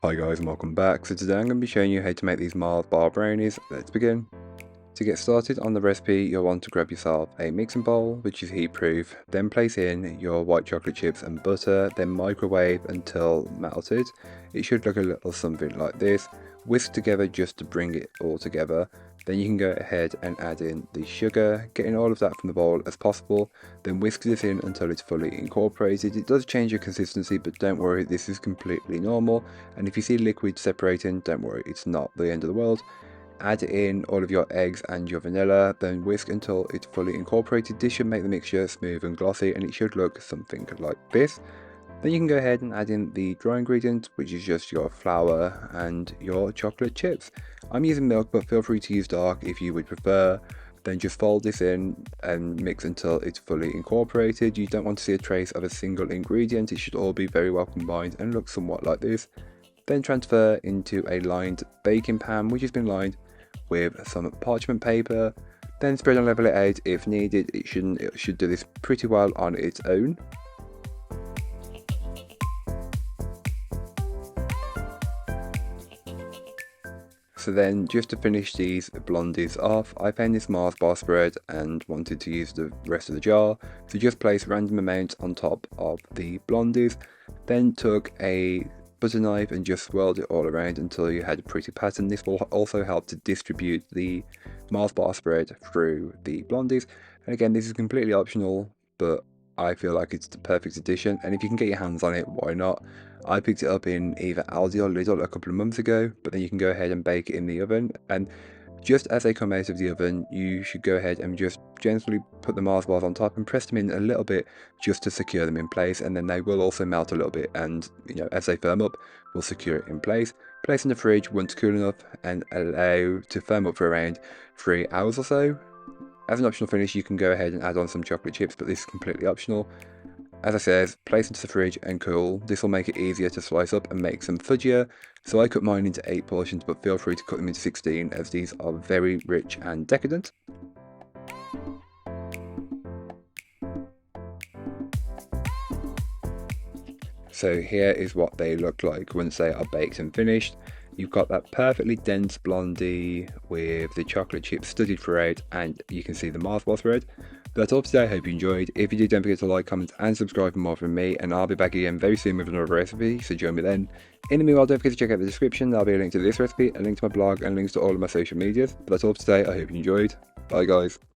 Hi guys and welcome back. So today I'm going to be showing you how to make these Mars Bar Brownies. Let's begin. To get started on the recipe, you'll want to grab yourself a mixing bowl which is heat proof, then place in your white chocolate chips and butter, then microwave until melted. It should look a little something like this. Whisk together just to bring it all together. Then you can go ahead and add in the sugar, getting all of that from the bowl as possible. Then whisk this in until it's fully incorporated. It does change your consistency, but don't worry, this is completely normal. And if you see liquid separating, don't worry, it's not the end of the world. Add in all of your eggs and your vanilla, then whisk until it's fully incorporated. This should make the mixture smooth and glossy, and it should look something like this. Then you can go ahead and add in the dry ingredients, which is just your flour and your chocolate chips. I'm using milk, but feel free to use dark if you would prefer. Then just fold this in and mix until it's fully incorporated. You don't want to see a trace of a single ingredient. It should all be very well combined and look somewhat like this. Then transfer into a lined baking pan, which has been lined with some parchment paper. Then spread and level it out if needed. It should do this pretty well on its own. So then, just to finish these blondies off, I found this Mars bar spread and wanted to use the rest of the jar. So just place random amounts on top of the blondies, then took a butter knife and just swirled it all around until you had a pretty pattern. This will also help to distribute the Mars bar spread through the blondies. And again, this is completely optional, but I feel like it's the perfect addition, and if you can get your hands on it, why not? I picked it up in either Aldi or Lidl a couple of months ago, but then you can go ahead and bake it in the oven, and just as they come out of the oven, you should go ahead and just gently put the Mars bars on top and press them in a little bit just to secure them in place, and then they will also melt a little bit, and as they firm up, we'll secure it in place. Place in the fridge once cool enough and allow to firm up for around 3 hours or so. As an optional finish, you can go ahead and add on some chocolate chips, but this is completely optional. As I said, place into the fridge and cool. This will make it easier to slice up and make some fudgier. So I cut mine into 8 portions, but feel free to cut them into 16 as these are very rich and decadent. So here is what they look like once they are baked and finished. You've got that perfectly dense blondie with the chocolate chips studded throughout, and you can see the Mars bar spread. That's all for today. I hope you enjoyed. If you did, don't forget to like, comment and subscribe for more from me, and I'll be back again very soon with another recipe, so join me then. In the meanwhile, don't forget to check out the description. There'll be a link to this recipe, a link to my blog, and links to all of my social medias. But that's all for today. I hope you enjoyed. Bye guys.